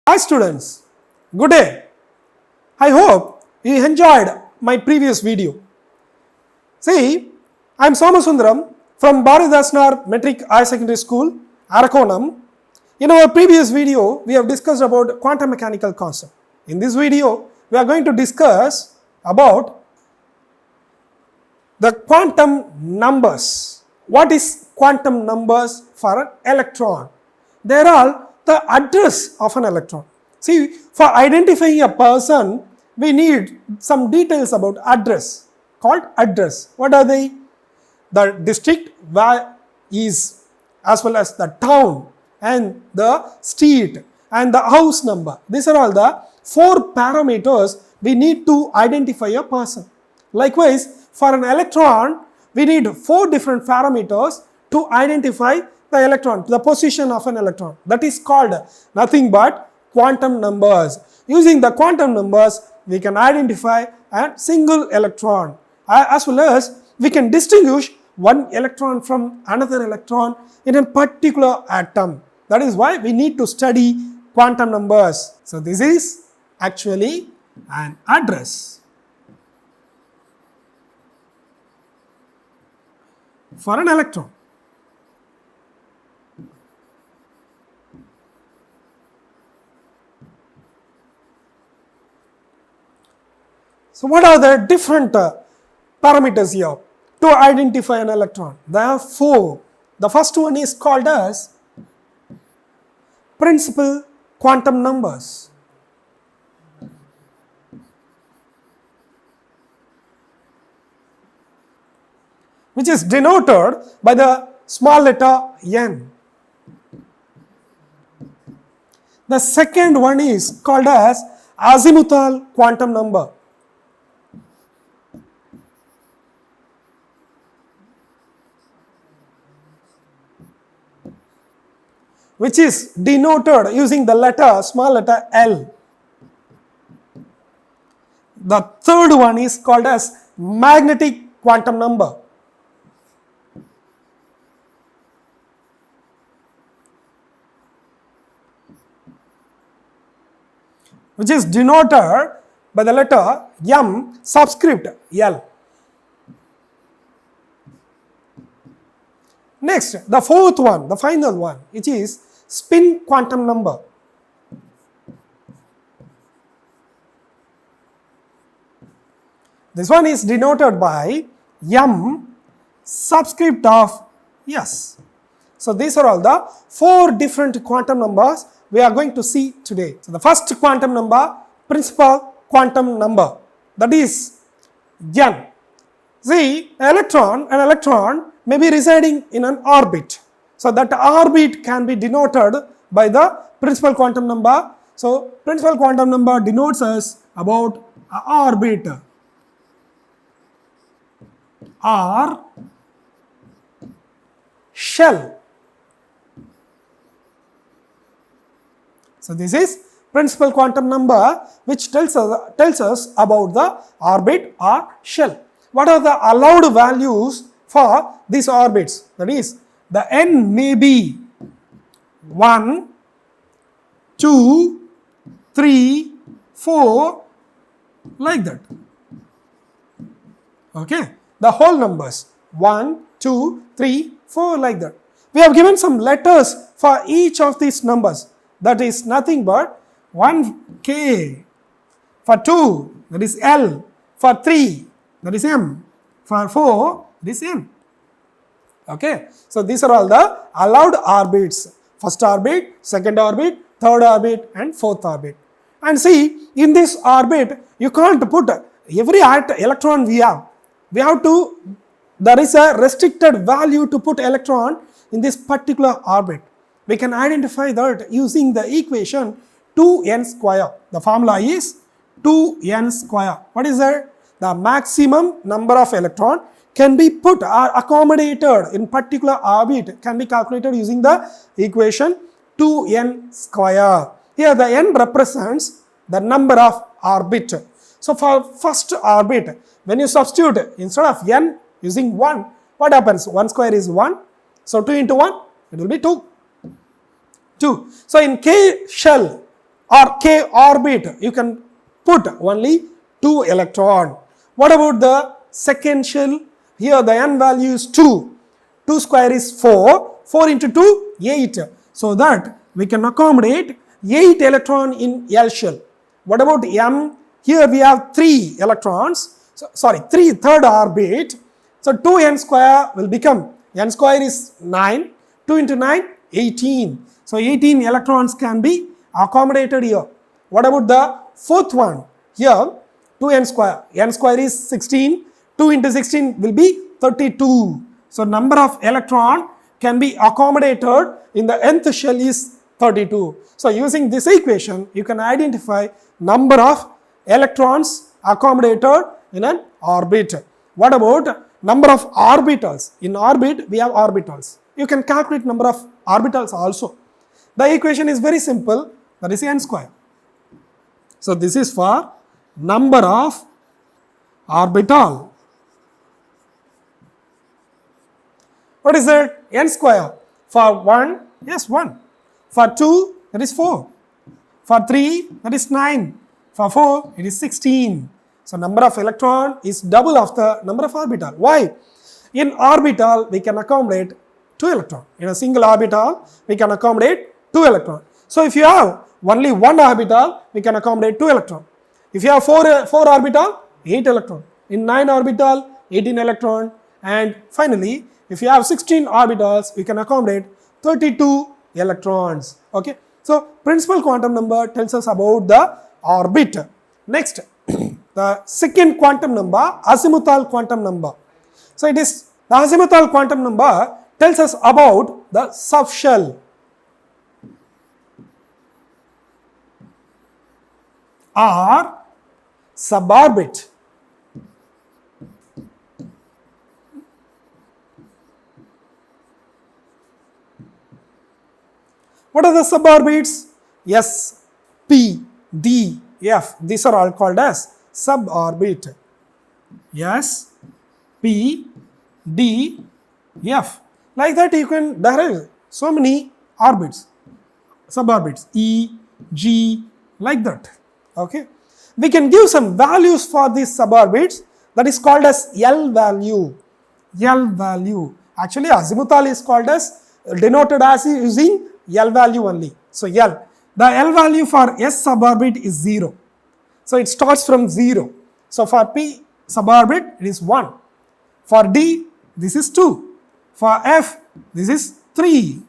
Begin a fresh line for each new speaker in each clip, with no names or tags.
Hi students, good day. I hope you enjoyed my previous video. See, I am Somasundaram from Bharatdasnar Metric Higher Secondary School, Arakonam. In our previous video, we have discussed about quantum mechanical concept. In this video, we are going to discuss about the quantum numbers. What is quantum numbers for an electron? They are all the address of an electron. See, for identifying a person, we need some details about address, called address. What are they? The district where is, as well as the town and the street and the house number. These are all the 4 parameters we need to identify a person. Likewise, for an electron, we need 4 different parameters to identify the electron, the position of an electron. That is called nothing but quantum numbers. Using the quantum numbers, we can identify a single electron, as well as we can distinguish one electron from another electron in a particular atom. That is why we need to study quantum numbers. So this is actually an address for an electron. So what are the different parameters here to identify an electron? There are 4. The first one is called as principal quantum numbers. Which is denoted by the small letter n. The second one is called as azimuthal quantum number. Which is denoted using the small letter L. The third one is called as magnetic quantum number. Which is denoted by the letter M subscript L. Next, the fourth one, the final one, which is spin quantum number. This one is denoted by M subscript of S. So these are all the 4 different quantum numbers we are going to see today. So the first quantum number, principal quantum number, that is N. See, an electron may be residing in an orbit. So that orbit can be denoted by the principal quantum number. So principal quantum number denotes us about an orbit or shell. So this is principal quantum number, which tells us about the orbit or shell. What are the allowed values for these orbits? That is, the n may be 1, 2, 3, 4, like that. Okay, the whole numbers 1, 2, 3, 4, like that. We have given some letters for each of these numbers. That is nothing but 1 K, for 2 that is L, for 3 that is M, for 4 this N. Okay, so these are all the allowed orbits: first orbit, second orbit, third orbit and fourth orbit. And see, in this orbit you can't put every electron we have. There is a restricted value to put electron in this particular orbit. We can identify that using the equation 2n square. The formula is 2n square. What is that? The maximum number of electron can be put or accommodated in particular orbit can be calculated using the equation 2n square. Here the n represents the number of orbit. So for first orbit, when you substitute instead of n using 1, what happens? 1 square is 1. So 2 into 1, it will be 2. 2. So in K shell, or k orbit, you can put only 2 electron. What about the second shell? Here the n value is 2. 2 square is 4. 4 into 2, 8. So that we can accommodate 8 electron in L shell. What about M? Here we have 3 electrons. Sorry, third orbit. So 2n square will become, n square is 9. 2 into 9, 18. So 18 electrons can be accommodated here. What about the fourth one? Here 2n square. n square is 16. 2 into 16 will be 32. So number of electron can be accommodated in the nth shell is 32. So using this equation, you can identify number of electrons accommodated in an orbit. What about number of orbitals? In orbit, we have orbitals. You can calculate number of orbitals also. The equation is very simple, that is n square. So this is for number of orbital. What is it? N square. For 1, yes 1. For 2, that is 4. For 3, that is 9. For 4, it is 16. So number of electron is double of the number of orbital. Why? In orbital, we can accommodate 2 electron. In a single orbital, we can accommodate 2 electron. So if you have only 1 orbital, we can accommodate 2 electron. If you have 4 orbital, 8 electron. In 9 orbital, 18 electron. And finally, if you have 16 orbitals, we can accommodate 32 electrons. Okay. So principal quantum number tells us about the orbit. Next, the second quantum number, azimuthal quantum number. So it is the azimuthal quantum number tells us about the subshell. Or suborbit. What are the suborbits? S, P, D, F. These are all called as suborbit. S, P, D, F. Like that you can derive so many orbits, suborbits, E, G, like that. Okay. We can give some values for these suborbits, that is called as L value. L value. Actually azimuthal is called as, denoted as using L value only. So L. The L value for S suborbit is 0. So it starts from 0. So for P suborbit it is 1. For D this is 2. For F this is 3.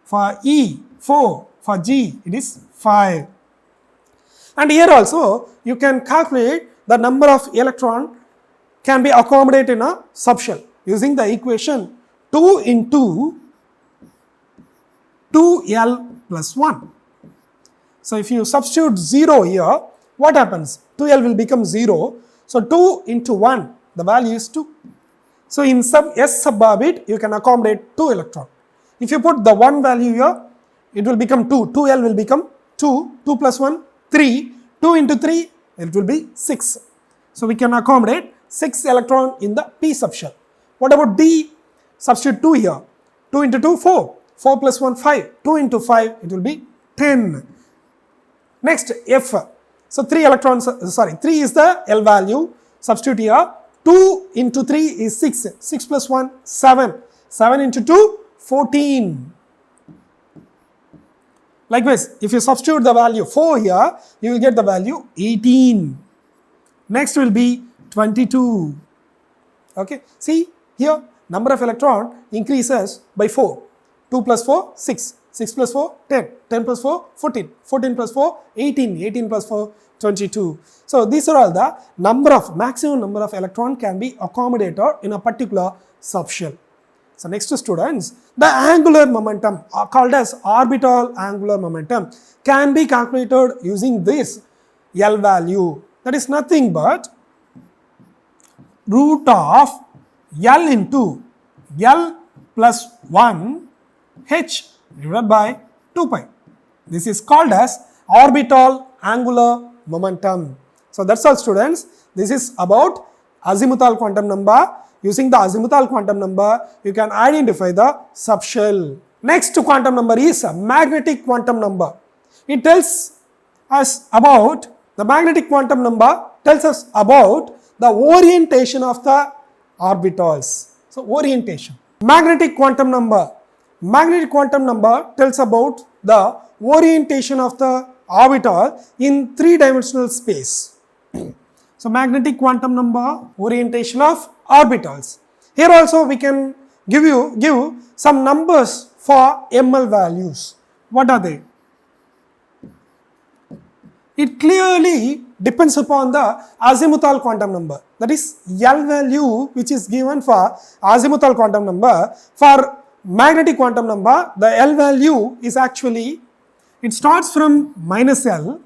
For E 4. For G it is 5. And here also you can calculate the number of electron can be accommodated in a subshell using the equation 2 into 2L plus 1. So if you substitute 0 here, what happens? 2L will become 0. So 2 into 1, the value is 2. So in S suborbit, you can accommodate 2 electron. If you put the 1 value here, it will become 2. 2L will become 2. 2 plus 1, 3. 2 into 3, it will be 6. So we can accommodate 6 electron in the P subshell. What about D? Substitute 2 here. 2 into 2, 4. 4 plus 1, 5. 2 into 5, it will be 10. Next, F. So 3 electrons, 3 is the L value. Substitute here. 2 into 3 is 6. 6 plus 1, 7. 7 into 2, 14. Likewise, if you substitute the value 4 here, you will get the value 18. Next will be 22. Okay. See here, number of electron increases by 4. 2 plus 4, 6. 6 plus 4, 10. 10 plus 4, 14. 14 plus 4, 18. 18 plus 4, 22. So these are all the maximum number of electron can be accommodated in a particular subshell. So next students, the angular momentum called as orbital angular momentum can be calculated using this L value. That is nothing but root of L into L plus 1 H divided by 2 pi. This is called as orbital angular momentum. So that's all students. This is about azimuthal quantum number. Using the azimuthal quantum number, you can identify the subshell. Next quantum number is magnetic quantum number. It tells us about the magnetic quantum number tells us about the orientation of the orbitals. So orientation. Magnetic quantum number. Magnetic quantum number tells about the orientation of the orbital in three-dimensional space. So magnetic quantum number, orientation of orbitals. Here also we can give some numbers for ML values. What are they? It clearly depends upon the azimuthal quantum number. That is L value which is given for azimuthal quantum number. For magnetic quantum number, the L value is actually, it starts from minus L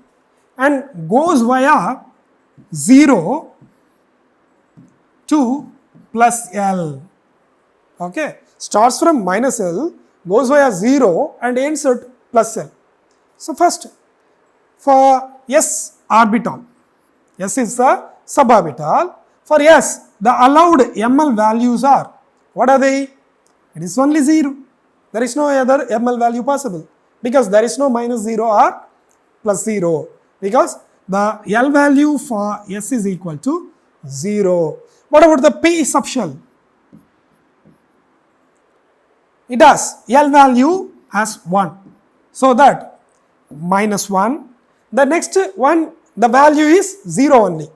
and goes via 0 to plus L. Okay, starts from minus L, goes via 0 and ends at plus L. So first, for S orbital, S is the suborbital. For S, the allowed ML values are, what are they? It is only 0. There is no other ML value possible because there is no minus 0 or plus 0, because the L value for S is equal to 0. What about the P subshell? It has L value as 1. So that minus 1. The next one, the value is 0 only.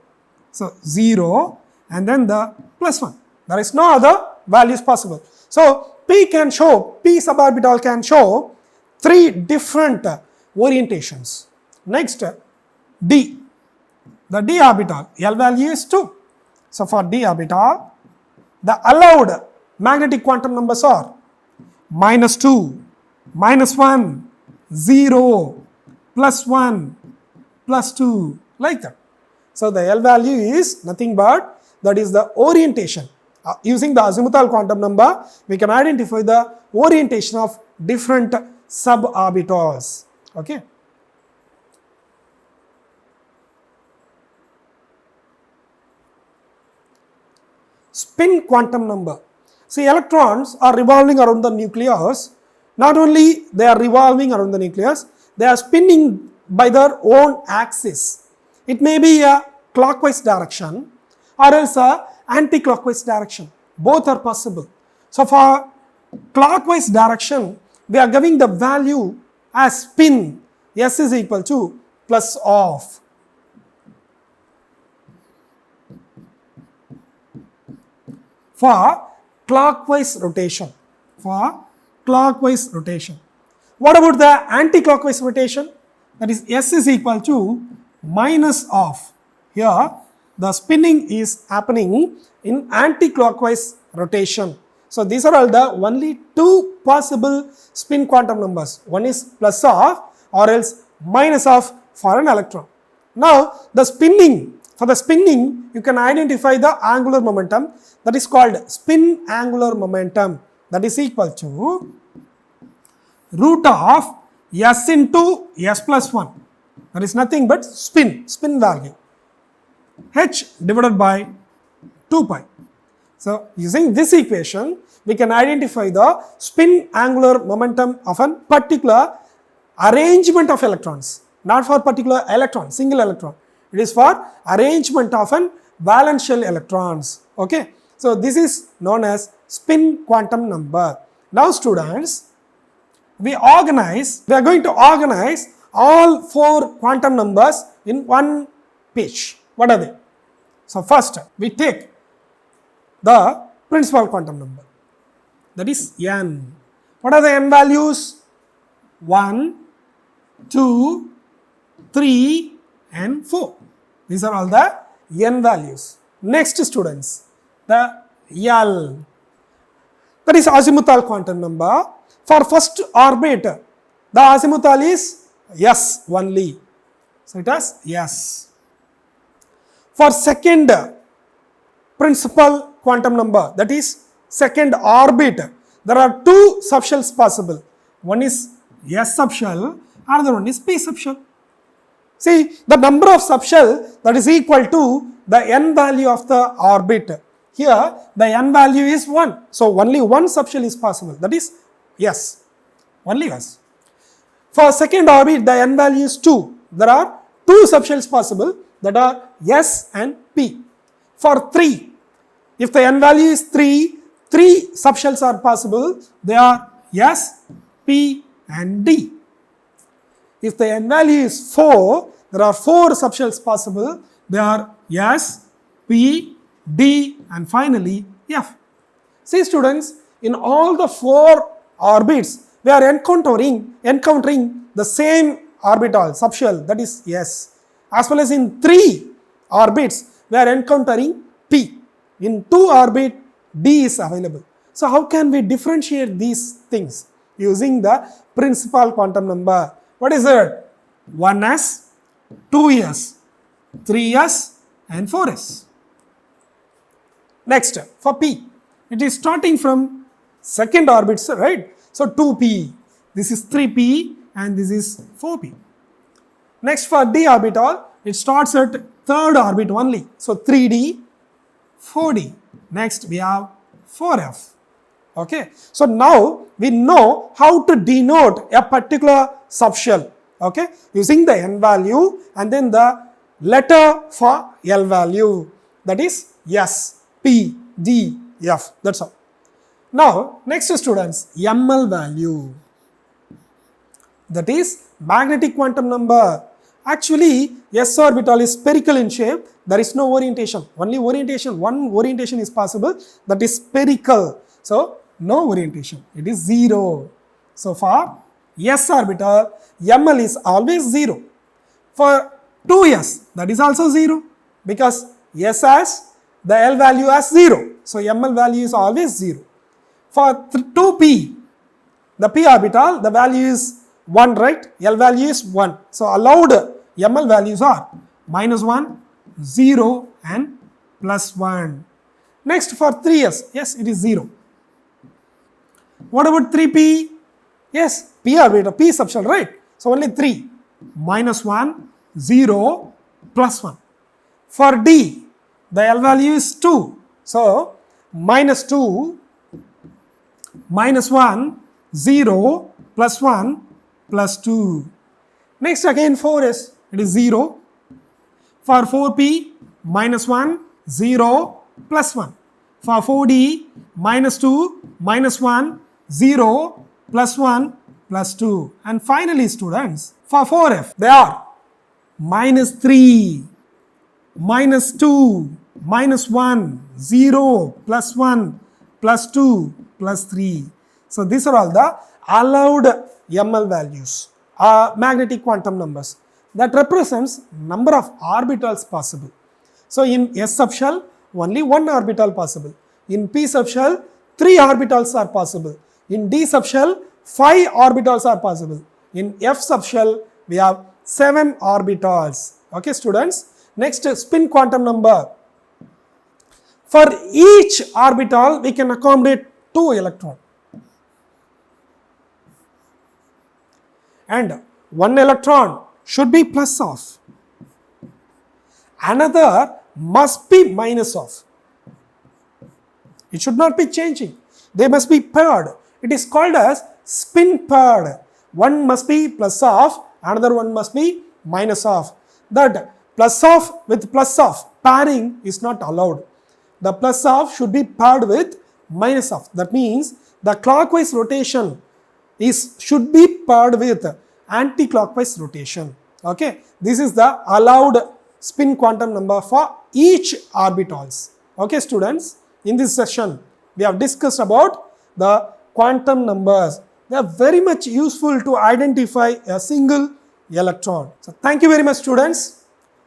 So 0 and then the plus 1. There is no other values possible. So P suborbital can show 3 different orientations. Next, D. The D orbital, L value is 2. So for D orbital, the allowed magnetic quantum numbers are minus 2, minus 1, 0, plus 1, plus 2, like that. So the L value is nothing but, that is the orientation. Using the azimuthal quantum number, we can identify the orientation of different suborbitals. Okay. Spin quantum number. See, electrons are revolving around the nucleus. Not only they are revolving around the nucleus, they are spinning by their own axis. It may be a clockwise direction or else a anti-clockwise direction. Both are possible. So for clockwise direction, we are giving the value as spin. S is equal to plus of. For clockwise rotation. For clockwise rotation. What about the anti-clockwise rotation? That is S is equal to minus of. Here the spinning is happening in anti-clockwise rotation. So these are all the only 2 possible spin quantum numbers. One is plus of or else minus of for an electron. Now the spinning, for the spinning you can identify the angular momentum, that is called spin angular momentum, that is equal to root of S into S plus 1. That is nothing but spin value, h divided by 2 pi. So using this equation, we can identify the spin angular momentum of a particular arrangement of electrons, not for particular electron, single electron. It is for arrangement of an valence shell electrons. Okay. So this is known as spin quantum number. Now students, we are going to organize all 4 quantum numbers in one page. What are they? So first we take the principal quantum number, that is n. What are the n values? 1, 2, 3 and 4. These are all the n values. Next students, the L, that is azimuthal quantum number. For first orbit, the azimuthal is S only. So it has S. For second principal quantum number, that is second orbit, there are 2 subshells possible. One is S subshell, another one is P subshell. See, the number of subshell that is equal to the n value of the orbit. Here the n value is 1. So only one subshell is possible, that is S. Only S. For second orbit, the n value is 2. there are two subshells possible, that are S and P. For 3, if the n value is 3, 3 subshells are possible, they are S, P and D. If the n value is 4, there are 4 subshells possible, they are S, P, D and finally F. See students, in all the 4 orbits, we are encountering the same orbital subshell, that is S. As well as in 3 orbits, we are encountering P. In 2 orbit, D is available. So how can we differentiate these things? Using the principal quantum number. What is it? 1s, 2s, 3s and 4s. Next, for P, it is starting from second orbit, right? So 2p, this is 3p and this is 4p. Next, for D orbital, it starts at third orbit only. So 3d, 4d. Next, we have 4f. Okay, so now we know how to denote a particular subshell. Okay, using the n value and then the letter for L value, that is S, P, D, F. That's all. Now, next students, ML value, that is magnetic quantum number. Actually, S orbital is spherical in shape. There is no orientation. Only orientation, one orientation is possible, that is spherical. So, no orientation. It is 0. So, for S orbital, ML is always 0. For 2s, that is also 0 because S has the L value as 0. So, ML value is always 0. For 2p, the p orbital, the value is 1, right? L value is 1. So, allowed ML values are -1, 0 and +1. Next, for 3s, yes, it is 0. What about 3p? Yes, p orbital, p subshell, right? So, only 3, -1, 0, +1. For D, the L value is 2. So, -2, -1, 0, +1, +2. Next again 4s, it is 0. For 4p, -1, 0, +1. For 4d, -2, -1, 0, +1, +2. And finally students, for 4f, they are -3, -2, -1, 0, +1, +2, +3. So these are all the allowed ML values, magnetic quantum numbers, that represents number of orbitals possible. So in S subshell, only 1 orbital possible. In P subshell, 3 orbitals are possible. In D subshell, 5 orbitals are possible. In F subshell, we have 7 orbitals. Okay students, next spin quantum number. For each orbital, we can accommodate 2 electrons. And 1 electron should be plus of. Another must be minus of. It should not be changing. They must be paired. It is called as spin paired. One must be plus of, another one must be minus of. That plus of with plus of pairing is not allowed. The plus of should be paired with minus of. That means the clockwise rotation should be paired with anti-clockwise rotation. Okay, this is the allowed spin quantum number for each orbitals. Okay students, in this session we have discussed about the quantum numbers. They are very much useful to identify a single electron. So thank you very much students.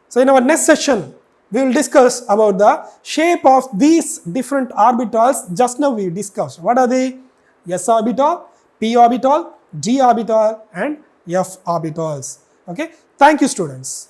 So in our next session we will discuss about the shape of these different orbitals. Just now we discussed. What are they? S orbital, P orbital, D orbital and F orbitals. Okay. Thank you students.